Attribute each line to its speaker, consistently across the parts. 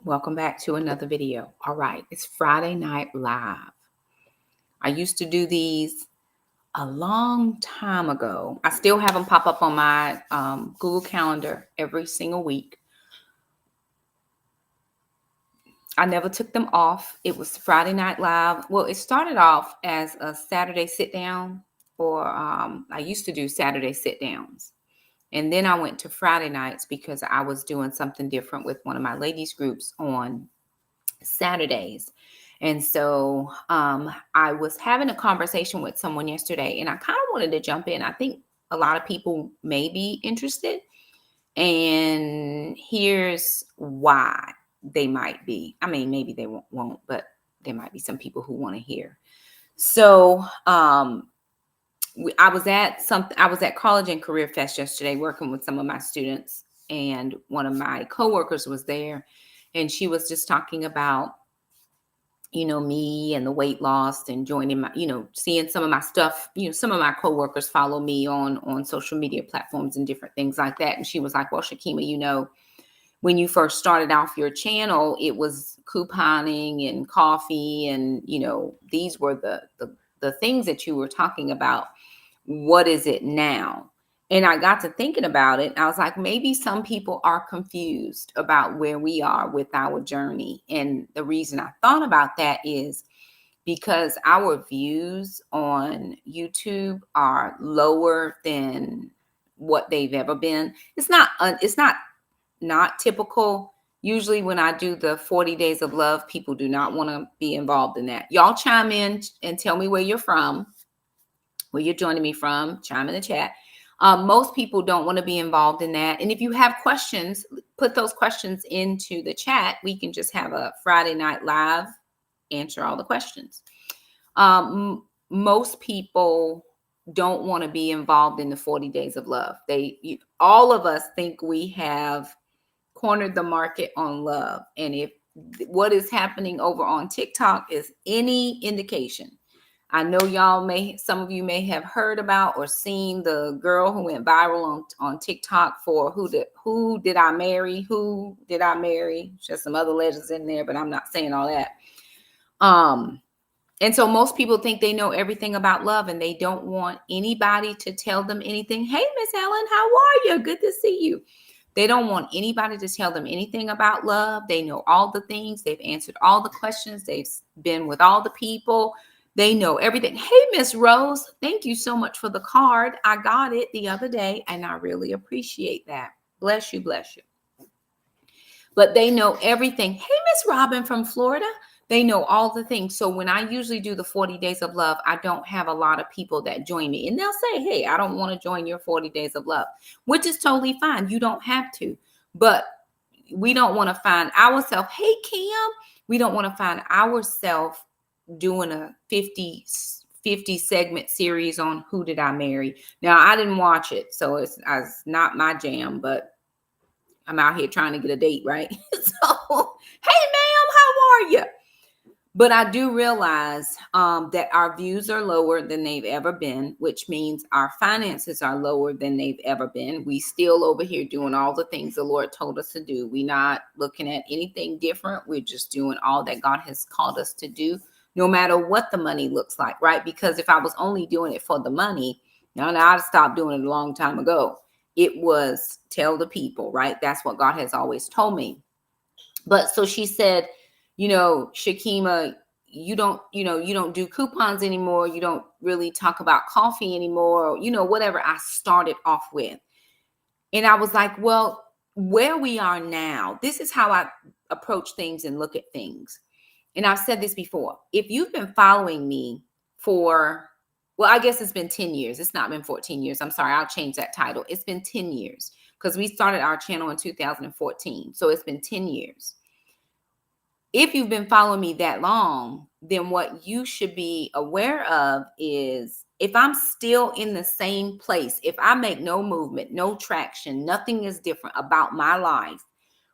Speaker 1: Welcome back to another video. All right, it's Friday Night Live. I used to do these a long time ago. I still have them pop up on my Google Calendar every single week. I never took them off. It was Friday Night Live. Well, it started off as a Saturday sit down, or I used to do Saturday sit downs. And then I went to Friday nights because I was doing something different with one of my ladies' groups on Saturdays. And so I was having a conversation with someone yesterday, and I kind of wanted to jump in. I think a lot of people may be interested, and here's why they might be. I mean, maybe they won't, but there might be some people who want to hear. So I was at College and Career Fest yesterday, working with some of my students, and one of my coworkers was there, and she was just talking about me and the weight loss and joining my, seeing some of my stuff. Some of my coworkers follow me on social media platforms and different things like that. And she was like, well, Shakima, when you first started off your channel, it was couponing and coffee. And, these were the things that you were talking about. What is it now? And I got to thinking about it. I was like, maybe some people are confused about where we are with our journey. And the reason I thought about that is because our views on YouTube are lower than what they've ever been. It's not typical. Usually when I do the 40 days of love, people do not want to be involved in that. Y'all chime in and tell me where you're from, where you're joining me from. Chime in the chat. Most people don't want to be involved in that. And if you have questions, put those questions into the chat. We can just have a Friday Night Live, answer all the questions. Most people don't want to be involved in the 40 days of love. All of us think we have cornered the market on love. And if what is happening over on TikTok is any indication, I know some of you may have heard about or seen the girl who went viral on TikTok for who did I marry? Who did I marry? Just some other legends in there, but I'm not saying all that. And so most people think they know everything about love, and they don't want anybody to tell them anything. Hey, Miss Ellen, how are you? Good to see you. They don't want anybody to tell them anything about love. They know all the things. They've answered all the questions. They've been with all the people. They know everything. Hey, Miss Rose, thank you so much for the card. I got it the other day, and I really appreciate that. Bless you, bless you. But they know everything. Hey, Miss Robin from Florida. They know all the things. So when I usually do the 40 days of love, I don't have a lot of people that join me. And they'll say, hey, I don't want to join your 40 days of love, which is totally fine. You don't have to. But we don't want to find ourselves. Hey, Kim, we don't want to find ourselves doing a 50 segment series on who did I marry. Now, I didn't watch it, so it's not my jam, but I'm out here trying to get a date, right? So, hey, ma'am, how are you? But I do realize that our views are lower than they've ever been, which means our finances are lower than they've ever been. We still over here doing all the things the Lord told us to do. We're not looking at anything different. We're just doing all that God has called us to do, no matter what the money looks like, right? Because if I was only doing it for the money, now I'd stopped doing it a long time ago. It was tell the people, right? That's what God has always told me. But so she said, Shakima, you don't do coupons anymore. You don't really talk about coffee anymore, whatever I started off with. And I was like, well, where we are now, this is how I approach things and look at things. And I've said this before. If you've been following me for, well, I guess it's been 10 years. It's not been 14 years. I'm sorry. I'll change that title. It's been 10 years because we started our channel in 2014. So it's been 10 years. If you've been following me that long, then what you should be aware of is if I'm still in the same place, if I make no movement, no traction, nothing is different about my life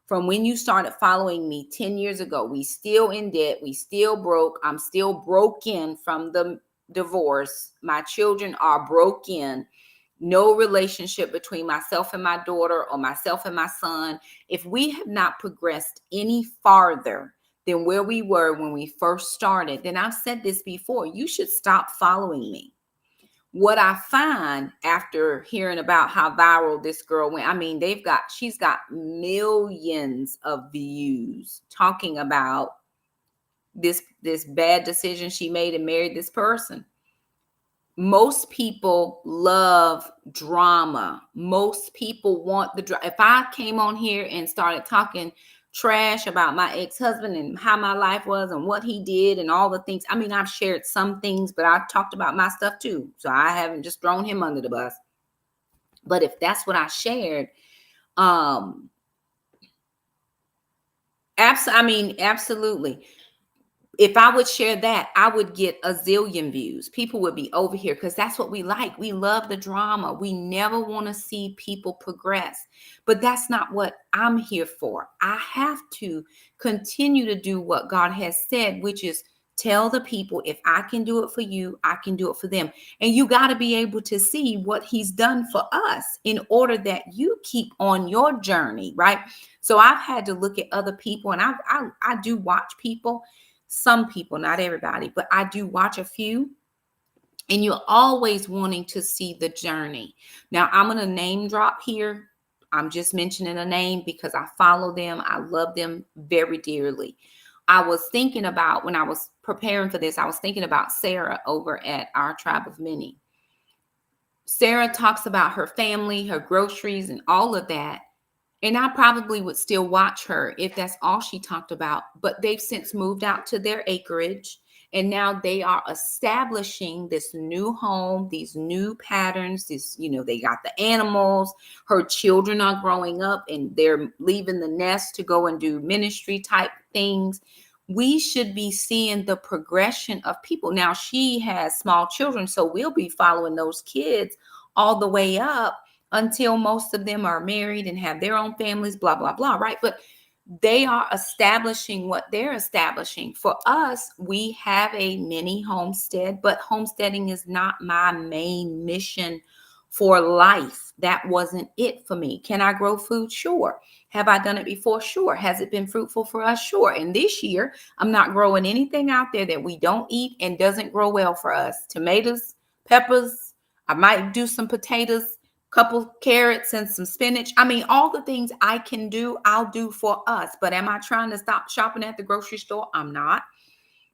Speaker 1: from when you started following me 10 years ago, we still in debt, we still broke, I'm still broken from the divorce, my children are broken, no relationship between myself and my daughter or myself and my son, if we have not progressed any farther than where we were when we first started, then I've said this before, you should stop following me. What I find after hearing about how viral this girl went, I mean, she's got millions of views talking about this bad decision she made and married this person. Most people love drama. Most people want the drama. If I came on here and started talking trash about my ex-husband and how my life was and what he did and all the things, I mean, I've shared some things, but I've talked about my stuff too. So I haven't just thrown him under the bus. But if that's what I shared, absolutely. If I would share that, I would get a zillion views. People would be over here because that's what we like. We love the drama. We never want to see people progress. But that's not what I'm here for. I have to continue to do what God has said, which is tell the people, if I can do it for you, I can do it for them. And you got to be able to see what he's done for us in order that you keep on your journey, right? So I've had to look at other people, and I do watch people. Some people, not everybody, but I do watch a few, and you're always wanting to see the journey. Now, I'm going to name drop here. I'm just mentioning a name because I follow them. I love them very dearly. I was thinking about, when I was preparing for this, I was thinking about Sarah over at Our Tribe of Many. Sarah talks about her family, her groceries, and all of that. And I probably would still watch her if that's all she talked about. But they've since moved out to their acreage. And now they are establishing this new home, these new patterns, they got the animals. Her children are growing up and they're leaving the nest to go and do ministry type things. We should be seeing the progression of people. Now, she has small children, so we'll be following those kids all the way up until most of them are married and have their own families, blah, blah, blah, right? But they are establishing what they're establishing. For us, we have a mini homestead, but homesteading is not my main mission for life. That wasn't it for me. Can I grow food? Sure. Have I done it before? Sure. Has it been fruitful for us? Sure. And this year, I'm not growing anything out there that we don't eat and doesn't grow well for us. Tomatoes, peppers, I might do some potatoes, couple carrots and some spinach. I mean, all the things I can do, I'll do for us. But am I trying to stop shopping at the grocery store? I'm not.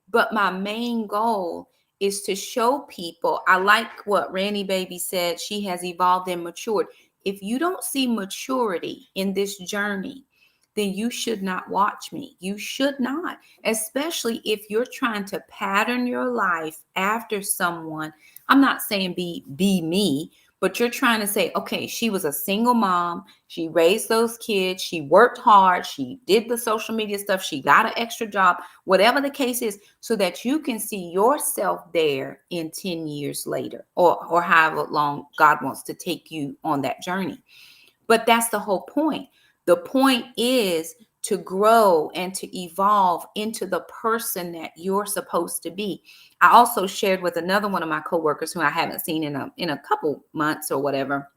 Speaker 1: But my main goal is to show people. I like what Randy Baby said. She has evolved and matured. If you don't see maturity in this journey, then you should not watch me. You should not, especially if you're trying to pattern your life after someone. I'm not saying be me, but you're trying to say, okay, she was a single mom. She raised those kids. She worked hard. She did the social media stuff. She got an extra job, whatever the case is, so that you can see yourself there in 10 years later, or however long God wants to take you on that journey. But that's the whole point. The point is to grow and to evolve into the person that you're supposed to be. I also shared with another one of my coworkers who I haven't seen in a couple months or whatever,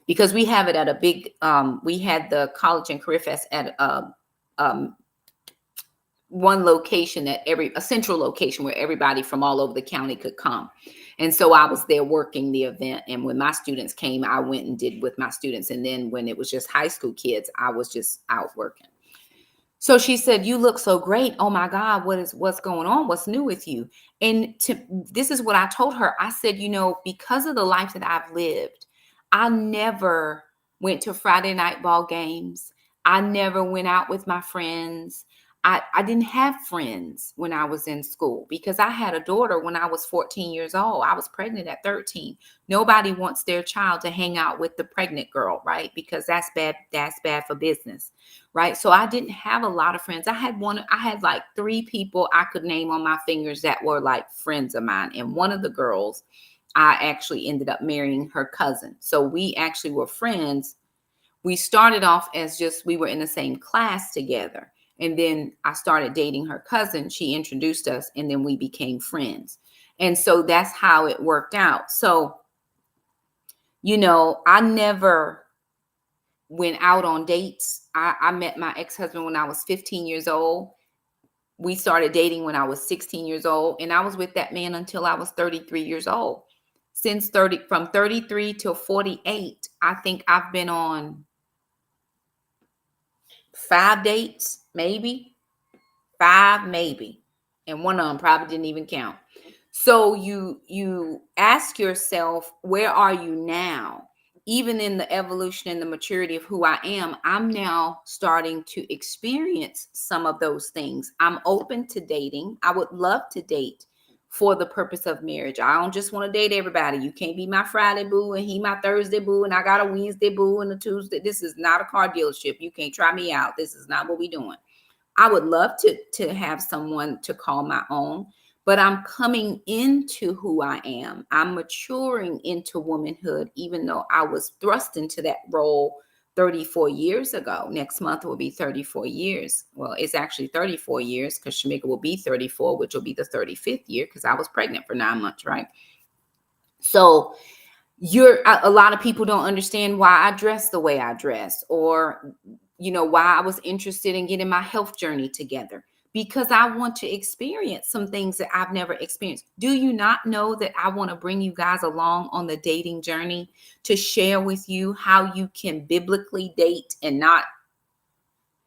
Speaker 1: because we have it at a big, we had the College and Career Fest at one location, a central location where everybody from all over the county could come. And so I was there working the event. And when my students came, I went and did with my students. And then when it was just high school kids, I was just out working. So she said, "You look so great. Oh my God, what's going on? What's new with you?" And this is what I told her. I said, because of the life that I've lived, I never went to Friday night ball games. I never went out with my friends. I didn't have friends when I was in school because I had a daughter when I was 14 years old. I was pregnant at 13. Nobody wants their child to hang out with the pregnant girl, right? Because that's bad. That's bad for business, right? So I didn't have a lot of friends. I had like 3 people I could name on my fingers that were like friends of mine. And one of the girls, I actually ended up marrying her cousin. So we actually were friends. We started off as we were in the same class together. And then I started dating her cousin. She introduced us and then we became friends. And so that's how it worked out. So I never went out on dates. I met my ex-husband when I was 15 years old. We started dating when I was 16 years old, and I was with that man until I was 33 years old. From 33 till 48, I think I've been on 5 dates, maybe 5, maybe, and one of them probably didn't even count. So you ask yourself, where are you now? Even in the evolution and the maturity of who I am, I'm now starting to experience some of those things. I'm open to dating. I would love to date for the purpose of marriage. I don't just want to date everybody. You can't be my Friday boo and he my Thursday boo and I got a Wednesday boo and a Tuesday. This is not a car dealership. You can't try me out. This is not what we're doing. I would love to have someone to call my own, but I'm coming into who I am. I'm maturing into womanhood, even though I was thrust into that role 34 years ago. Next month will be 34 years. Well, it's actually 34 years because Shamika will be 34, which will be the 35th year because I was pregnant for 9 months, right? So a lot of people don't understand why I dress the way I dress, or why I was interested in getting my health journey together, because I want to experience some things that I've never experienced. Do you not know that I want to bring you guys along on the dating journey to share with you how you can biblically date and not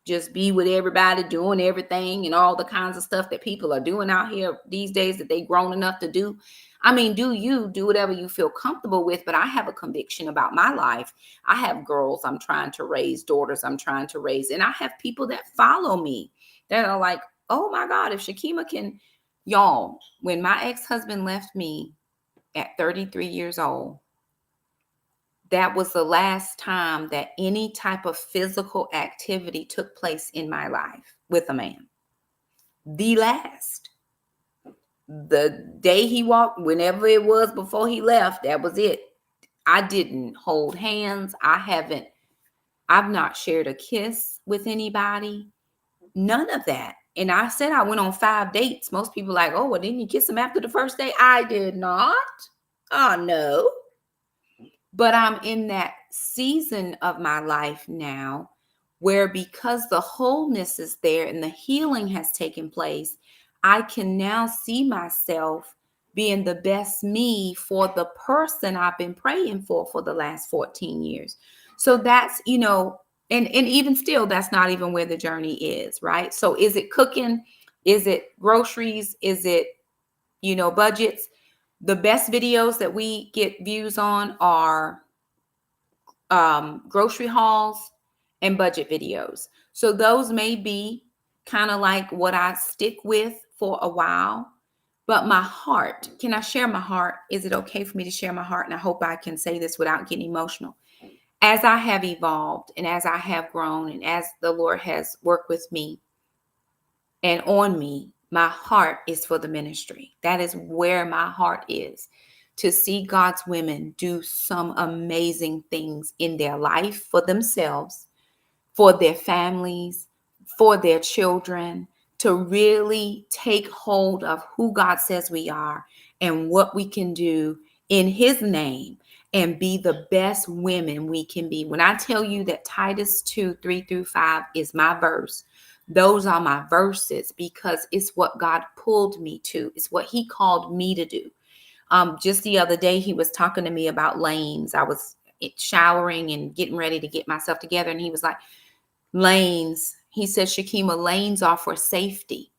Speaker 1: just be with everybody doing everything and all the kinds of stuff that people are doing out here these days that they grown enough to do? I mean, do whatever you feel comfortable with, but I have a conviction about my life. I have girls I'm trying to raise, daughters I'm trying to raise, and I have people that follow me that are like, oh my God, if Shakima can, y'all, when my ex-husband left me at 33 years old, that was the last time that any type of physical activity took place in my life with a man. The last. The day he walked, whenever it was before he left, that was it. I didn't hold hands. I've not shared a kiss with anybody. None of that. And I said I went on 5 dates. Most people like, oh, well, didn't you kiss him after the first day? I did not. Oh, no. But I'm in that season of my life now where, because the wholeness is there and the healing has taken place, I can now see myself being the best me for the person I've been praying for the last 14 years. So that's, and even still, that's not even where the journey is, right? So is it cooking? Is it groceries? Is it, budgets? The best videos that we get views on are grocery hauls and budget videos. So those may be kind of like what I stick with for a while. But my heart, can I share my heart? Is it okay for me to share my heart? And I hope I can say this without getting emotional. As I have evolved and as I have grown and as the Lord has worked with me and on me, my heart is for the ministry. That is where my heart is, to see God's women do some amazing things in their life for themselves, for their families, for their children, to really take hold of who God says we are and what we can do in his name and be the best women we can be. When I tell you that Titus 2:3-5 is my verse, those are my verses, because it's what God pulled me to. It's what he called me to do. Just the other day, he was talking to me about lanes. I was showering and getting ready to get myself together. And he was like, lanes. He said, Shakima, lanes are for safety.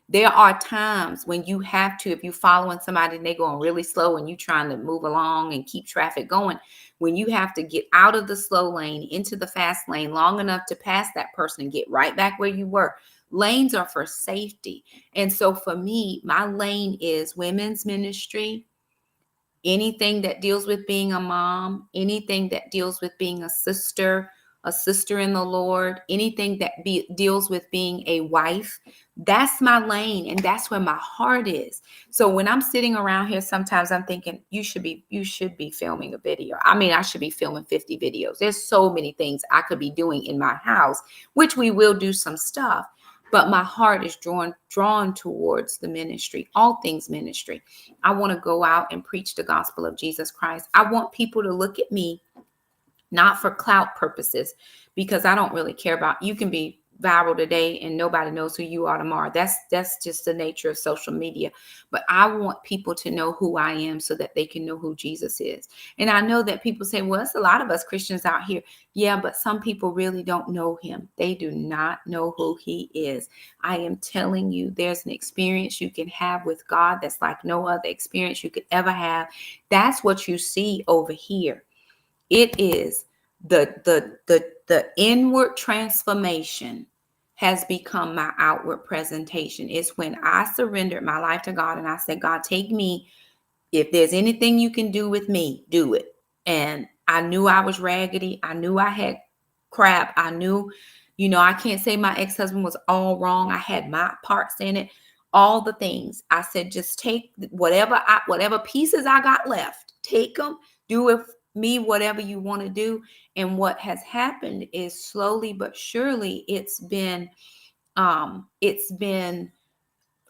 Speaker 1: There are times when you have to, if you're following somebody and they're going really slow and you're trying to move along and keep traffic going, when you have to get out of the slow lane into the fast lane long enough to pass that person and get right back where you were. Lanes are for safety. And so for me, my lane is women's ministry, anything that deals with being a mom, anything that deals with being a sister in the Lord, anything that deals with being a wife. That's my lane, and that's where my heart is. So when I'm sitting around here, sometimes I'm thinking, you should be filming a video. I mean, I should be filming 50 videos. There's so many things I could be doing in my house, which we will do some stuff. but my heart is drawn towards the ministry, all things ministry. I want to go out and preach the gospel of Jesus Christ. I want people to look at me not for clout purposes, because I don't really care about, you can be viral today and nobody knows who you are tomorrow. That's just the nature of social media. But I want people to know who I am so that they can know who Jesus is. And I know that people say, well, it's a lot of us Christians out here. Yeah, but some people really don't know him. They do not know who he is. I am telling you, there's an experience you can have with God that's like no other experience you could ever have. That's what you see over here. It is the inward transformation has become my outward presentation. It's when I surrendered my life to God and I said, God, take me. If there's anything you can do with me, do it. And I knew I was raggedy. I knew I had crap. I knew, I can't say my ex-husband was all wrong. I had my parts in it, all the things. I said, just take whatever pieces I got left, take them, do with me whatever you want to do. And what has happened is slowly but surely it's been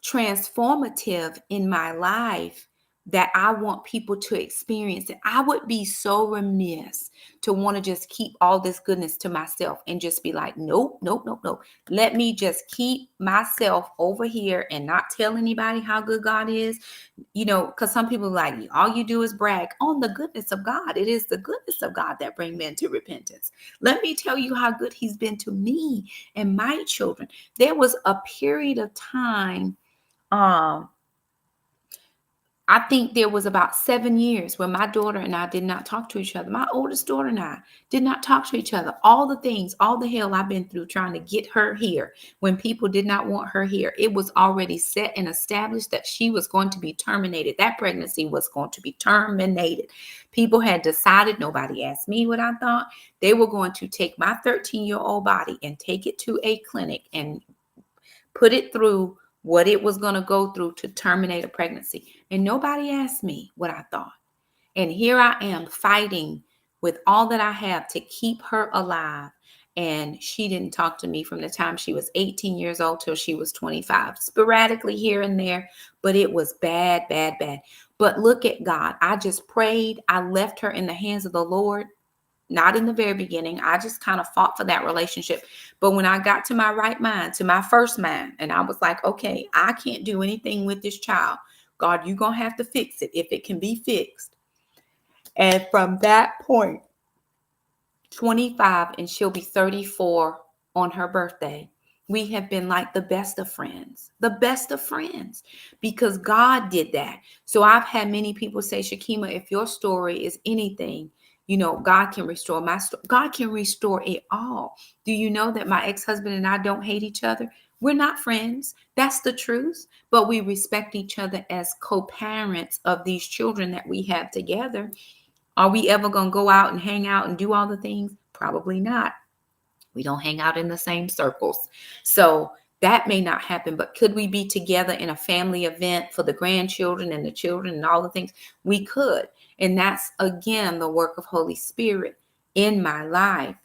Speaker 1: transformative in my life that I want people to experience it. I would be so remiss to want to just keep all this goodness to myself and just be like, nope, nope, nope, nope. Let me just keep myself over here and not tell anybody how good God is. Because some people are like, all you do is brag on the goodness of God. It is the goodness of God that bring men to repentance. Let me tell you how good he's been to me and my children. There was a period of time, I think there was about 7 years when my daughter and I did not talk to each other. My oldest daughter and I did not talk to each other. All the things, all the hell I've been through trying to get her here when people did not want her here. It was already set and established that she was going to be terminated. That pregnancy was going to be terminated. People had decided, nobody asked me what I thought. They were going to take my 13-year-old body and take it to a clinic and put it through what it was going to go through to terminate a pregnancy. And nobody asked me what I thought. And here I am fighting with all that I have to keep her alive. And she didn't talk to me from the time she was 18 years old till she was 25, sporadically here and there. But it was bad, bad, bad. But look at God. I just prayed. I left her in the hands of the Lord. Not in the very beginning. I just kind of fought for that relationship. But when I got to my right mind, to my first mind, and I was like, okay, I can't do anything with this child. God, you're going to have to fix it if it can be fixed. And from that point, 25, and she'll be 34 on her birthday, we have been like the best of friends, because God did that. So I've had many people say, Shakima, if your story is anything, God can restore my story. God can restore it all. Do you know that my ex-husband and I don't hate each other? We're not friends. That's the truth. But we respect each other as co-parents of these children that we have together. Are we ever going to go out and hang out and do all the things? Probably not. We don't hang out in the same circles. So that may not happen, but could we be together in a family event for the grandchildren and the children and all the things? We could. And that's, again, the work of Holy Spirit in my life.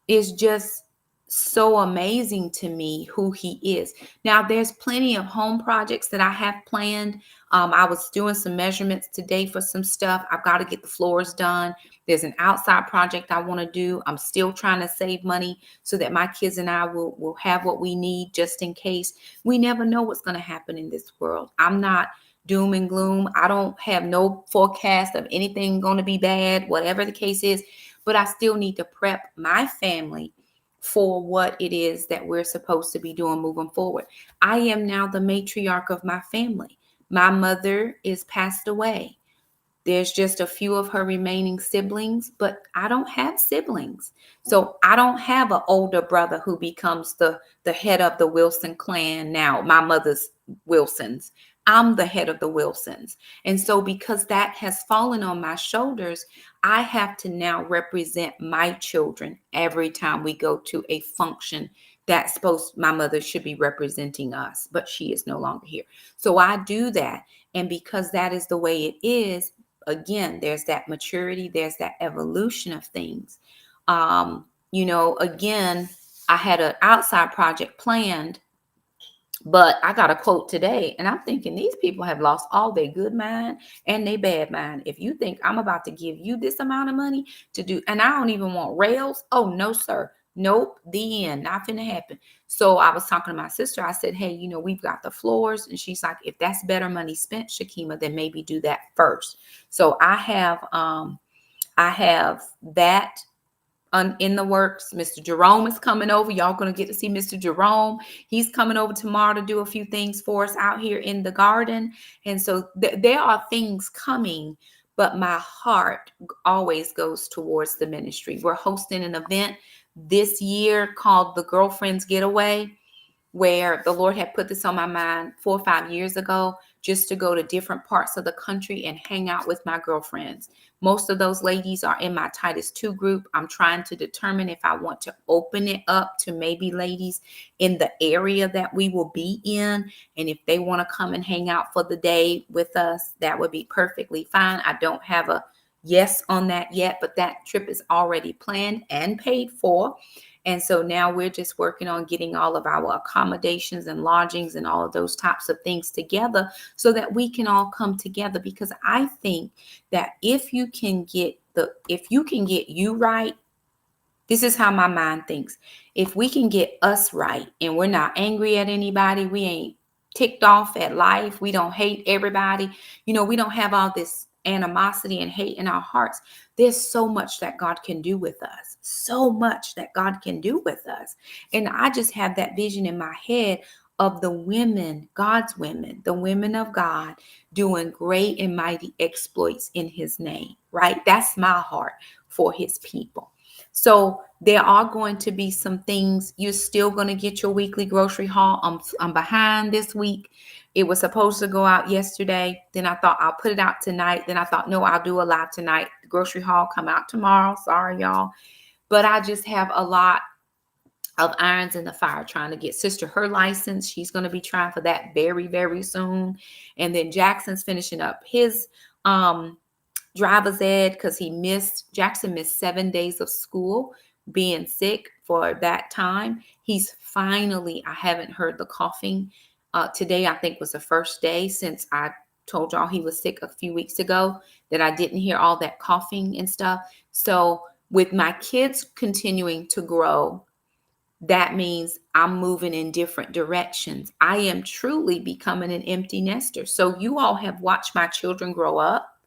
Speaker 1: Is just so amazing to me who he is. Now, there's plenty of home projects that I have planned. I was doing some measurements today for some stuff. I've got to get the floors done. There's an outside project I want to do. I'm still trying to save money so that my kids and I will have what we need just in case. We never know what's going to happen in this world. I'm not doom and gloom. I don't have no forecast of anything going to be bad, whatever the case is. But I still need to prep my family for what it is that we're supposed to be doing moving forward. I am now the matriarch of my family. My mother is passed away. There's just a few of her remaining siblings, but I don't have siblings. So I don't have an older brother who becomes the head of the Wilson clan now, my mother's Wilsons. I'm the head of the Wilsons. And so because that has fallen on my shoulders, I have to now represent my children every time we go to a function that's my mother should be representing us, but she is no longer here. So I do that. And because that is the way it is, again, there's that maturity, there's that evolution of things. Again, I had an outside project planned But I got a quote today, and I'm thinking these people have lost all their good mind and their bad mind. If you think I'm about to give you this amount of money to do, and I don't even want rails, oh no, sir. Nope, the end. Not finna happen. So I was talking to my sister. I said, hey, we've got the floors. And she's like, if that's better money spent, Shakima, then maybe do that first. So I have that in the works. Mr. Jerome is coming over. Y'all gonna get to see Mr. Jerome. He's coming over tomorrow to do a few things for us out here in the garden. And so there are things coming, but my heart always goes towards the ministry. We're hosting an event this year called the Girlfriends Getaway, where the Lord had put this on my mind 4 or 5 years ago, just to go to different parts of the country and hang out with my girlfriends. Most of those ladies are in my Titus 2 group. I'm trying to determine if I want to open it up to maybe ladies in the area that we will be in. And if they want to come and hang out for the day with us, that would be perfectly fine. I don't have a yes on that yet, but that trip is already planned and paid for. And so now we're just working on getting all of our accommodations and lodgings and all of those types of things together so that we can all come together. Because I think that if you can get you right, this is how my mind thinks. If we can get us right and we're not angry at anybody, we ain't ticked off at life, we don't hate everybody, we don't have all this animosity and hate in our hearts. There's so much that God can do with us. So much that God can do with us. And I just have that vision in my head of the women, God's women, the women of God doing great and mighty exploits in his name, right? That's my heart for his people. So there are going to be some things. You're still going to get your weekly grocery haul. I'm behind this week. It was supposed to go out yesterday. Then I thought I'll put it out tonight. Then I thought, no, I'll do a live tonight. The grocery haul come out tomorrow. Sorry, y'all. But I just have a lot of irons in the fire trying to get sister her license. She's going to be trying for that very, very soon. And then Jackson's finishing up his driver's ed because Jackson missed 7 days of school being sick for that time. He's finally, I haven't heard the coughing. Today, I think, was the first day since I told y'all he was sick a few weeks ago that I didn't hear all that coughing and stuff. So with my kids continuing to grow, that means I'm moving in different directions. I am truly becoming an empty nester. So you all have watched my children grow up,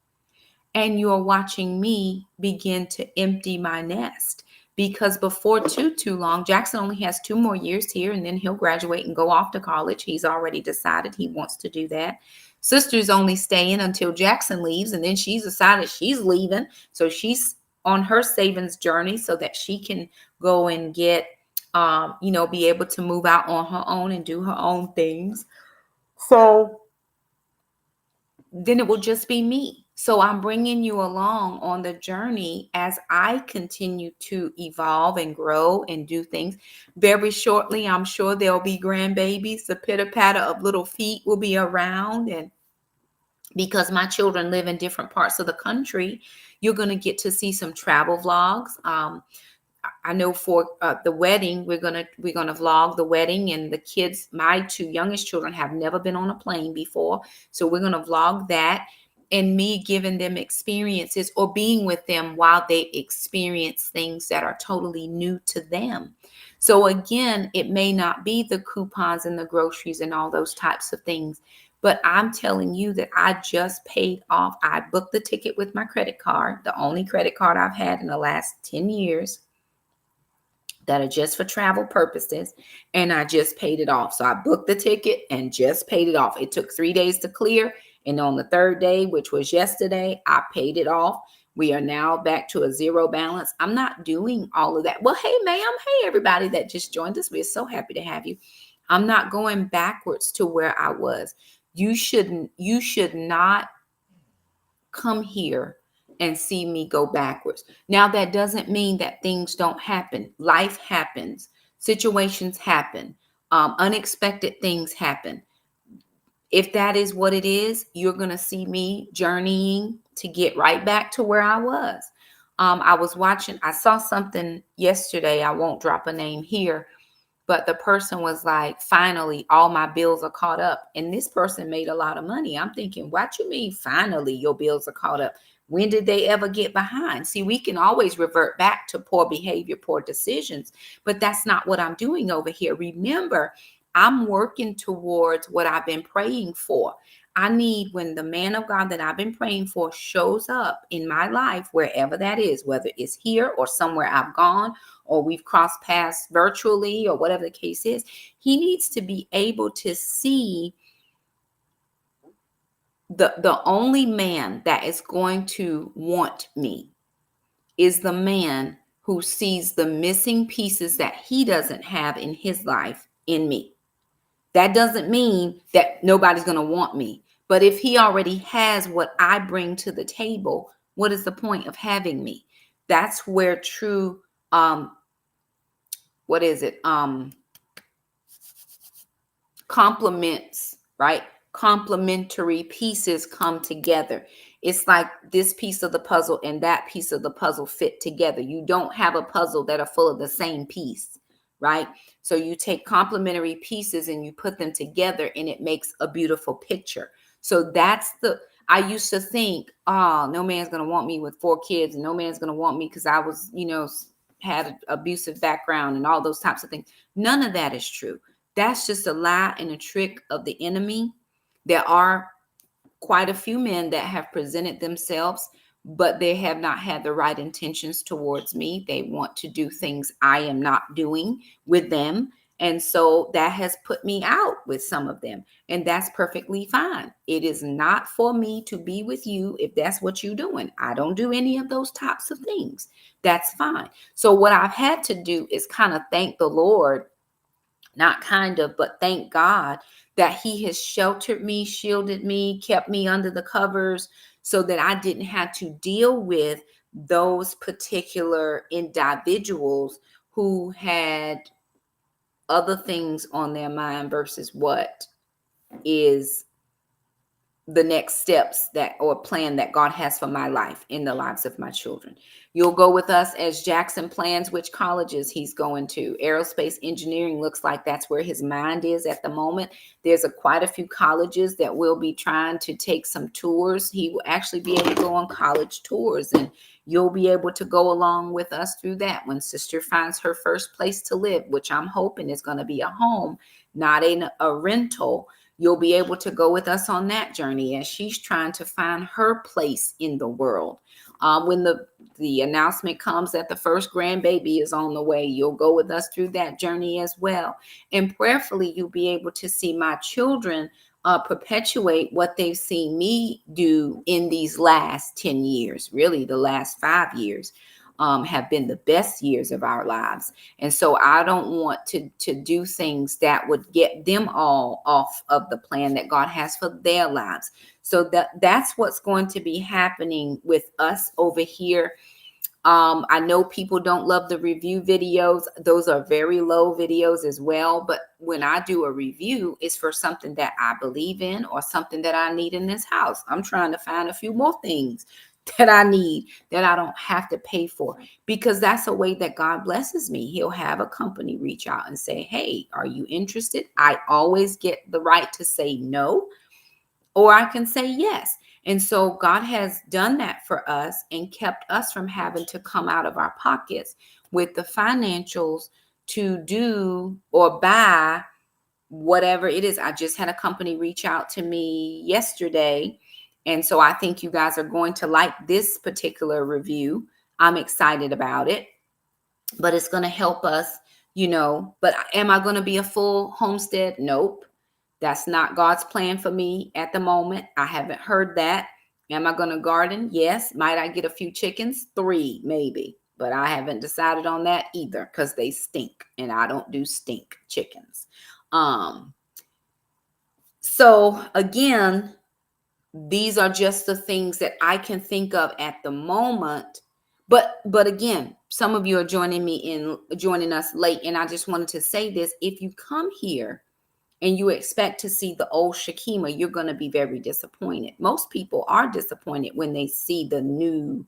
Speaker 1: and you're watching me begin to empty my nest. Because before too long, Jackson only has 2 more years here, and then he'll graduate and go off to college. He's already decided he wants to do that. Sister's only staying until Jackson leaves, and then she's decided she's leaving. So she's on her savings journey so that she can go and get, be able to move out on her own and do her own things. So then it will just be me. So I'm bringing you along on the journey as I continue to evolve and grow and do things. Very shortly, I'm sure there'll be grandbabies. The pitter patter of little feet will be around. And because my children live in different parts of the country, you're going to get to see some travel vlogs. I know for the wedding, we're gonna vlog the wedding, and the kids, my 2 youngest children, have never been on a plane before, so we're gonna vlog that, and me giving them experiences or being with them while they experience things that are totally new to them. So again, it may not be the coupons and the groceries and all those types of things, but I'm telling you that I just paid off. I booked the ticket with my credit card, the only credit card I've had in the last 10 years. That are just for travel purposes, and I just paid it off. So I booked the ticket and just paid it off. It took 3 days to clear, and on the 3rd day, which was yesterday, I paid it off. We are now back to a zero balance. I'm not doing all of that. Well, hey, ma'am. Hey, everybody that just joined us. We're so happy to have you. I'm not going backwards to where I was. You should not come here and see me go backwards. Now, that doesn't mean that things don't happen. Life happens. Situations happen. Unexpected things happen. If that is what it is, you're going to see me journeying to get right back to where I was. I saw something yesterday. I won't drop a name here, But the person was like, finally, all my bills are caught up. And this person made a lot of money. I'm thinking, what you mean, finally, your bills are caught up? When did they ever get behind? See, we can always revert back to poor behavior, poor decisions, but that's not what I'm doing over here. Remember, I'm working towards what I've been praying for. I need, when the man of God that I've been praying for shows up in my life, wherever that is, whether it's here or somewhere I've gone, or we've crossed paths virtually, or whatever the case is, he needs to be able to see the only man that is going to want me is the man who sees the missing pieces that he doesn't have in his life in me. That doesn't mean that nobody's going to want me. But if he already has what I bring to the table, what is the point of having me? That's where true, what is it? Complements, right? Complementary pieces come together. It's like this piece of the puzzle and that piece of the puzzle fit together. You don't have a puzzle that are full of the same piece, right? So you take complementary pieces and you put them together and it makes a beautiful picture. So I used to think, oh, no man's going to want me with 4 kids, and no man's going to want me because I was, had an abusive background and all those types of things. None of that is true. That's just a lie and a trick of the enemy. There are quite a few men that have presented themselves, but they have not had the right intentions towards me. They want to do things I am not doing with them. And so that has put me out with some of them. And that's perfectly fine. It is not for me to be with you if that's what you're doing. I don't do any of those types of things. That's fine. So what I've had to do is kind of thank the Lord, not kind of, but thank God that he has sheltered me, shielded me, kept me under the covers so that I didn't have to deal with those particular individuals who had other things on their mind versus what is the next steps that or plan that God has for my life in the lives of my children. You'll go with us as Jackson plans which colleges he's going to. Aerospace engineering looks like that's where his mind is at the moment. There's quite a few colleges that will be trying to take some tours. He will actually be able to go on college tours, and you'll be able to go along with us through that when sister finds her first place to live, which I'm hoping is going to be a home, not a rental. You'll be able to go with us on that journey as she's trying to find her place in the world. When the announcement comes that the first grandbaby is on the way, you'll go with us through that journey as well. And prayerfully, you'll be able to see my children perpetuate what they've seen me do in these last 10 years, really the last 5 years. Have been the best years of our lives. And so I don't want to do things that would get them all off of the plan that God has for their lives. So that's what's going to be happening with us over here. I know people don't love the review videos. Those are very low videos as well. But when I do a review, it's for something that I believe in or something that I need in this house. I'm trying to find a few more things that I need that I don't have to pay for, because that's a way that God blesses me. He'll have a company reach out and say, hey, are you interested? I always get the right to say no, or I can say yes. And so God has done that for us and kept us from having to come out of our pockets with the financials to do or buy whatever it is. I just had a company reach out to me yesterday. And so I think you guys are going to like this particular review. I'm excited about it, but it's going to help us, but am I going to be a full homestead? Nope. That's not God's plan for me at the moment. I haven't heard that. Am I going to garden? Yes. Might I get a few chickens? 3, maybe. But I haven't decided on that either because they stink and I don't do stink chickens. So again, these are just the things that I can think of at the moment. But again, some of you are joining us late. And I just wanted to say this. If you come here and you expect to see the old Shakima, you're going to be very disappointed. Most people are disappointed when they see the new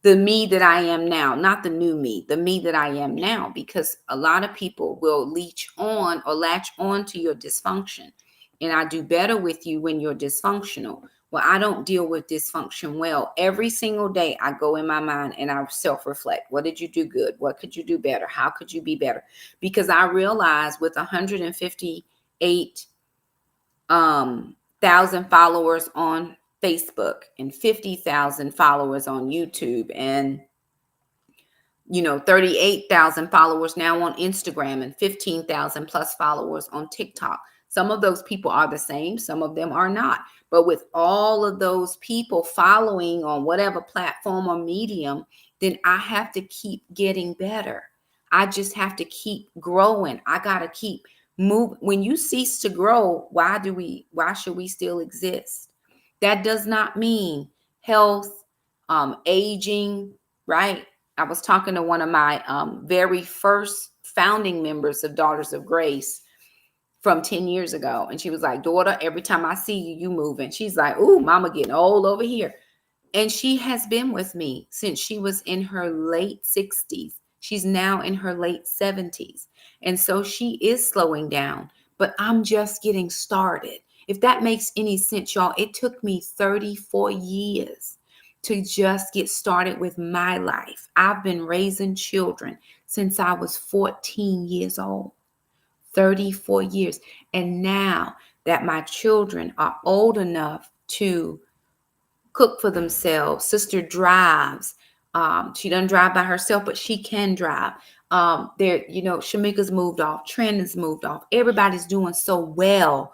Speaker 1: the me that I am now, not the new me, the me that I am now, because a lot of people will latch on to your dysfunction. And I do better with you when you're dysfunctional. Well, I don't deal with dysfunction well. Every single day I go in my mind and I self-reflect. What did you do good? What could you do better? How could you be better? Because I realize with 158 thousand followers on Facebook and 50,000 followers on YouTube and 38,000 followers now on Instagram and 15,000 plus followers on TikTok. Some of those people are the same, some of them are not. But with all of those people following on whatever platform or medium, then I have to keep getting better. I just have to keep growing. I got to keep moving. When you cease to grow, why should we still exist? That does not mean health, aging, right? I was talking to one of my very first founding members of Daughters of Grace from 10 years ago. And she was like, daughter, every time I see you, you moving. She's like, ooh, mama getting old over here. And she has been with me since she was in her late 60s. She's now in her late 70s. And so she is slowing down, but I'm just getting started. If that makes any sense, y'all, it took me 34 years to just get started with my life. I've been raising children since I was 14 years old, 34 years. And now that my children are old enough to cook for themselves, sister drives. She doesn't drive by herself, but she can drive. Shamika's moved off, Trent has moved off. Everybody's doing so well.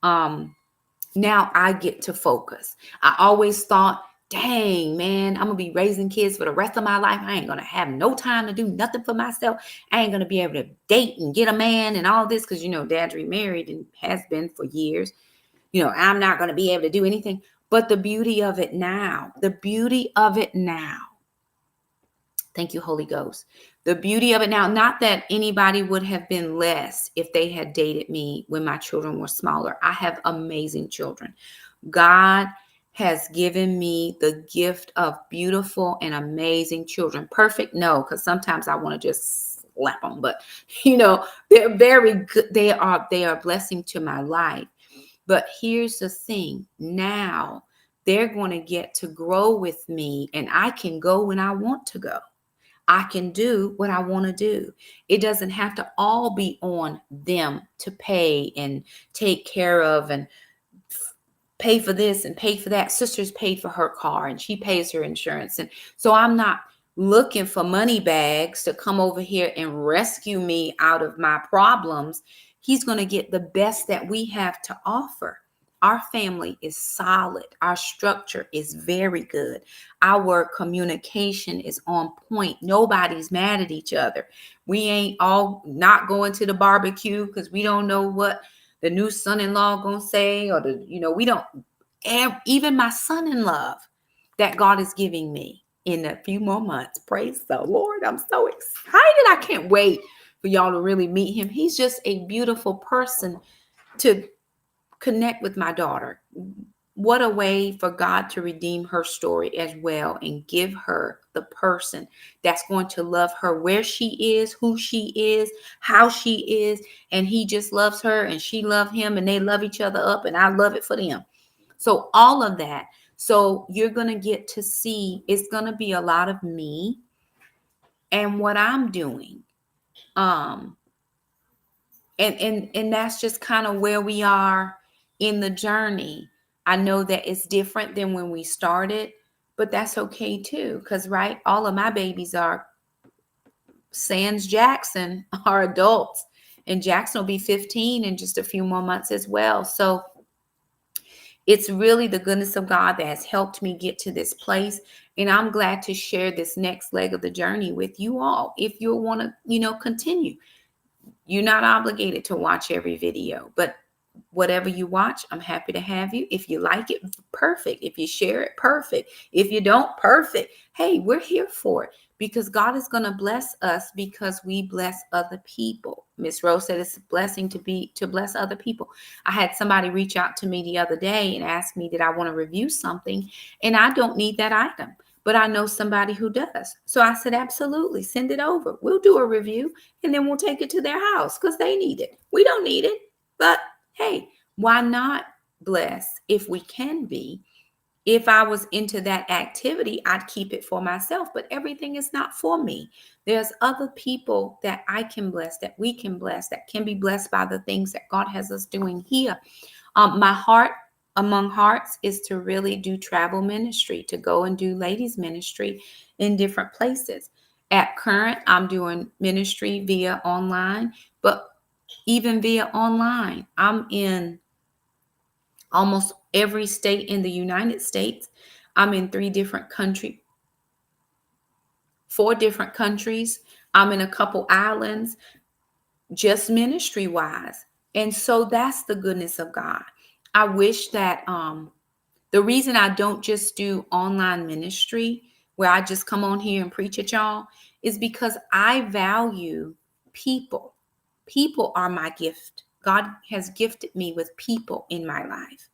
Speaker 1: Now I get to focus. I always thought, dang, man, I'm going to be raising kids for the rest of my life. I ain't going to have no time to do nothing for myself. I ain't going to be able to date and get a man and all this because, Dad's remarried and has been for years. I'm not going to be able to do anything. But the beauty of it now, thank you, Holy Ghost. The beauty of it now, not that anybody would have been less if they had dated me when my children were smaller. I have amazing children. God has given me the gift of beautiful and amazing children. Perfect? No, because sometimes I want to just slap them. But, they're very good. They are a blessing to my life. But here's the thing. Now they're going to get to grow with me and I can go when I want to go. I can do what I want to do. It doesn't have to all be on them to pay and take care of and pay for this and pay for that. Sister's paid for her car and she pays her insurance. And so I'm not looking for money bags to come over here and rescue me out of my problems. He's going to get the best that we have to offer. Our family is solid. Our structure is very good. Our communication is on point. Nobody's mad at each other. We ain't all not going to the barbecue because we don't know what the new son-in-law gonna say, or we don't. Even my son-in-law that God is giving me in a few more months. Praise the Lord. I'm so excited. I can't wait for y'all to really meet him. He's just a beautiful person to connect with my daughter. What a way for God to redeem her story as well and give her the person that's going to love her where she is, who she is, how she is. And he just loves her and she loves him and they love each other up and I love it for them. So all of that. So you're going to get to see, it's going to be a lot of me and what I'm doing. And that's just kind of where we are in the journey. I know that it's different than when we started, but that's okay too. Because, right, all of my babies are sans Jackson are adults, and Jackson will be 15 in just a few more months as well. So it's really the goodness of God that has helped me get to this place. And I'm glad to share this next leg of the journey with you all. If you want to, continue, you're not obligated to watch every video, but whatever you watch, I'm happy to have you. If you like it, perfect. If you share it, perfect. If you don't, perfect. Hey, we're here for it because God is going to bless us because we bless other people. Miss Rose said it's a blessing to bless other people. I had somebody reach out to me the other day and ask me, did I want to review something? And I don't need that item. but I know somebody who does. So I said, absolutely, send it over. We'll do a review and then we'll take it to their house because they need it. We don't need it, but hey, why not bless if we can be? If I was into that activity, I'd keep it for myself, but everything is not for me. There's other people that I can bless, that we can bless, that can be blessed by the things that God has us doing here. My heart among hearts is to really do travel ministry, to go and do ladies ministry in different places. At current, I'm doing ministry via online, but even via online, I'm in almost every state in the United States. I'm in 4 different countries. I'm in a couple islands, just ministry wise. And so that's the goodness of God. I wish that the reason I don't just do online ministry where I just come on here and preach at y'all is because I value people. People are my gift. God has gifted me with people in my life.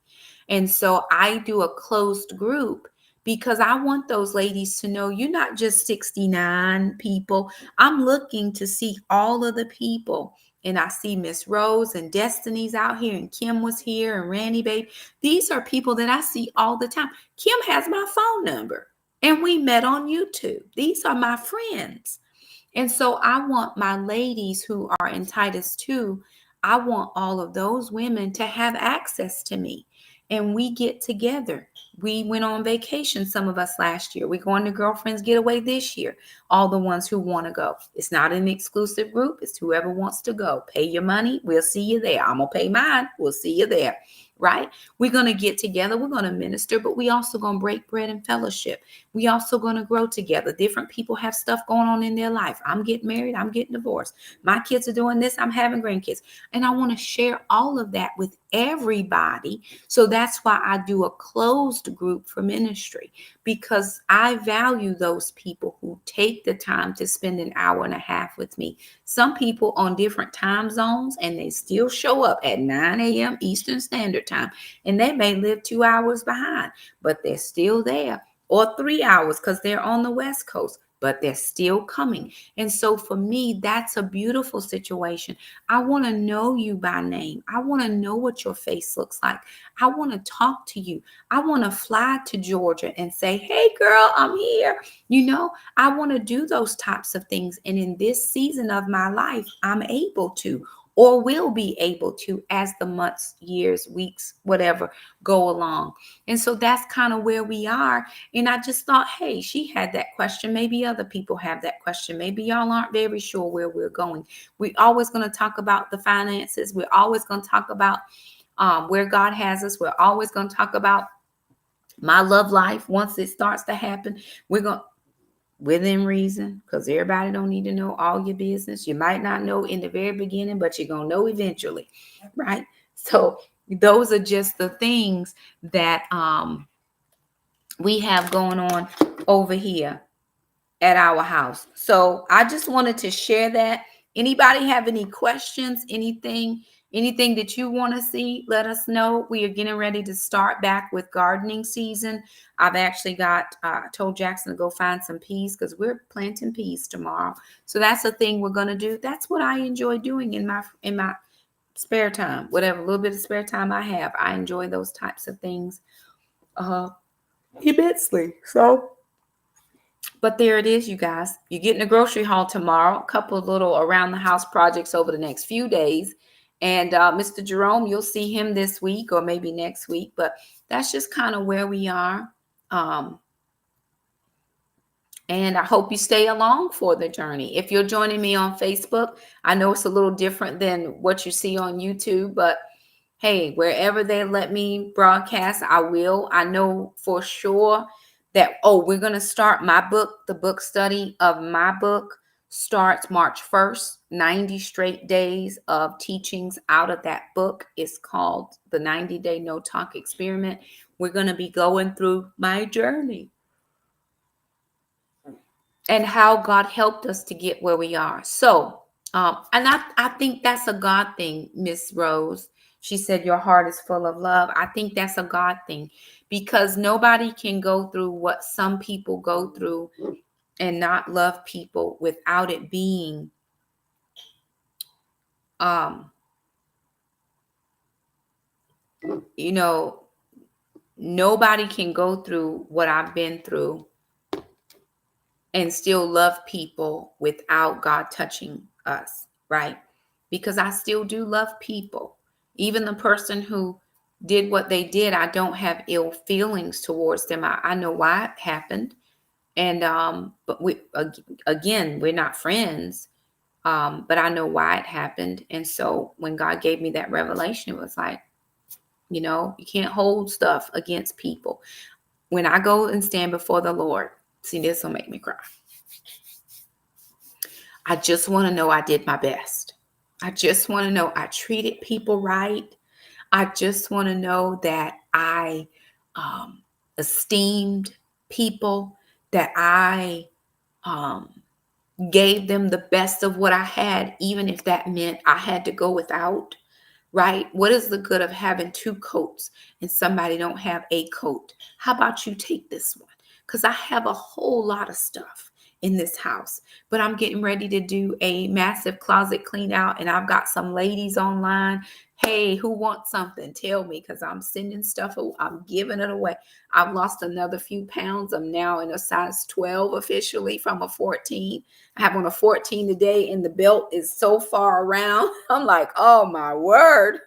Speaker 1: And so I do a closed group because I want those ladies to know you're not just 69 people. I'm looking to see all of the people. And I see Miss Rose and Destiny's out here, and Kim was here, and Randy Babe. These are people that I see all the time. Kim has my phone number, and we met on YouTube. These are my friends. And so I want my ladies who are in Titus 2, I want all of those women to have access to me. And we get together. We went on vacation, some of us last year. We're going to Girlfriends Getaway this year. All the ones who want to go. It's not an exclusive group. It's whoever wants to go. Pay your money. We'll see you there. I'm going to pay mine. We'll see you there. Right? We're going to get together. We're going to minister, but we also going to break bread and fellowship. We also going to grow together. Different people have stuff going on in their life. I'm getting married. I'm getting divorced. My kids are doing this. I'm having grandkids. And I want to share all of that with everybody. So that's why I do a closed group for ministry, because I value those people who take the time to spend an hour and a half with me. Some people on different time zones, and they still show up at 9 a.m. Eastern Standard Time, and they may live 2 hours behind, but they're still there, or 3 hours because they're on the West Coast, but they're still coming. And so for me, that's a beautiful situation. I want to know you by name. I want to know what your face looks like. I want to talk to you. I want to fly to Georgia and say, hey, girl, I'm here. I want to do those types of things. And in this season of my life, I'm able to, or will be able to, as the months, years, weeks, whatever go along. And so that's kind of where we are. And I just thought, hey, she had that question. Maybe other people have that question. Maybe y'all aren't very sure where we're going. We're always going to talk about the finances. We're always going to talk about where God has us. We're always going to talk about my love life. Once it starts to happen, we're going to, within reason, because everybody don't need to know all your business. You might not know in the very beginning, but you're going to know eventually, right? So those are just the things that we have going on over here at our house. So I just wanted to share that. Anybody have any questions, anything that you want to see, let us know. We are getting ready to start back with gardening season. I've actually told Jackson to go find some peas because we're planting peas tomorrow. So that's the thing we're going to do. That's what I enjoy doing in my spare time, whatever little bit of spare time I have. I enjoy those types of things immensely. But there it is, you guys. You're getting a grocery haul tomorrow. A couple of little around the house projects over the next few days. And Mr. Jerome, you'll see him this week or maybe next week. But that's just kind of where we are. And I hope you stay along for the journey. If you're joining me on Facebook, I know it's a little different than what you see on YouTube. But hey, wherever they let me broadcast, I will. I know for sure that, we're going to start my book. The book study of my book starts March 1st, 90 straight days of teachings out of that book. It's called the 90-Day No Talk Experiment. We're going to be going through my journey and how God helped us to get where we are. So, and I think that's a God thing, Miss Rose. She said, your heart is full of love. I think that's a God thing, because nobody can go through what some people go through and not love people without it being, you know, nobody can go through what I've been through and still love people without God touching us, right? Because I still do love people. Even the person who did what they did, I don't have ill feelings towards them. I know why it happened. And but again, we're not friends. But I know why it happened. And so when God gave me that revelation, it was like, you can't hold stuff against people. When I go and stand before the Lord, see, this will make me cry. I just want to know I did my best. I just want to know I treated people right. I just want to know that I esteemed people, that I gave them the best of what I had, even if that meant I had to go without, right? What is the good of having two coats and somebody don't have a coat? How about you take this one? Because I have a whole lot of stuff in this house, but I'm getting ready to do a massive closet clean out, and I've got some ladies online. Hey, who wants something? Tell me, because I'm sending stuff. I'm giving it away. I've lost another few pounds. I'm now in a size 12 officially from a 14. I have on a 14 today, and the belt is so far around. I'm like, oh my word.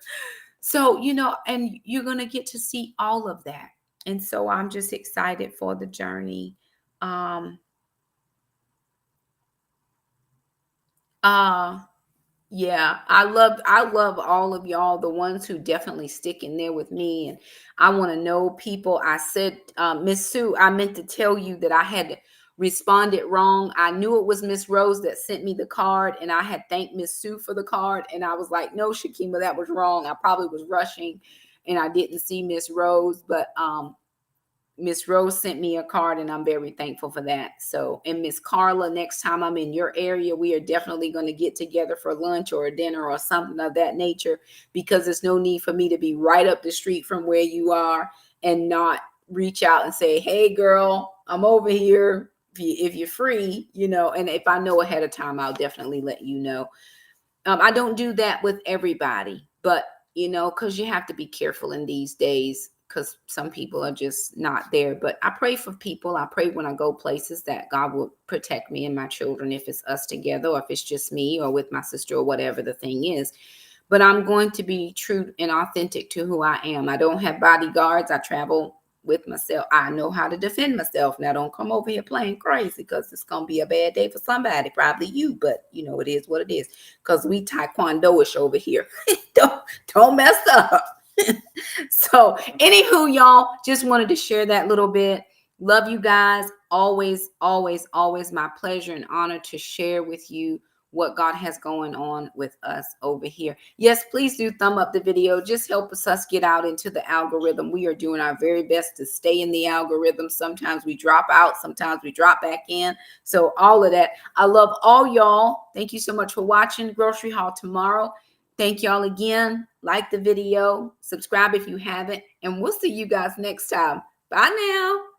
Speaker 1: So, and you're going to get to see all of that. And so I'm just excited for the journey. Yeah, I love all of y'all, the ones who definitely stick in there with me. And I want to know people. I said, Miss Sue, I meant to tell you that I had responded wrong. I knew it was Miss Rose that sent me the card, and I had thanked Miss Sue for the card. And I was like, no, Shakima, that was wrong. I probably was rushing and I didn't see Miss Rose, but Miss Rose sent me a card, and I'm very thankful for that. So, and Miss Carla, next time I'm in your area, we are definitely going to get together for lunch or a dinner or something of that nature, because there's no need for me to be right up the street from where you are and not reach out and say, hey girl, I'm over here if you're free, and if I know ahead of time, I'll definitely let you know. I don't do that with everybody, but because you have to be careful in these days, because some people are just not there. But I pray for people. I pray when I go places that God will protect me and my children, if it's us together or if it's just me or with my sister or whatever the thing is. But I'm going to be true and authentic to who I am. I don't have bodyguards. I travel with myself. I know how to defend myself. Now, don't come over here playing crazy, because it's going to be a bad day for somebody, probably you, but it is what it is, because we taekwondo-ish over here. don't mess up. So anywho, y'all, just wanted to share that little bit. Love you guys. Always, always, always my pleasure and honor to share with you what God has going on with us over here. Yes, please do thumb up the video. Just help us get out into the algorithm. We are doing our very best to stay in the algorithm. Sometimes we drop out, sometimes we drop back in. So all of that. I love all y'all. Thank you so much for watching Grocery Haul tomorrow. Thank y'all again. Like the video, subscribe if you haven't, and we'll see you guys next time. Bye now.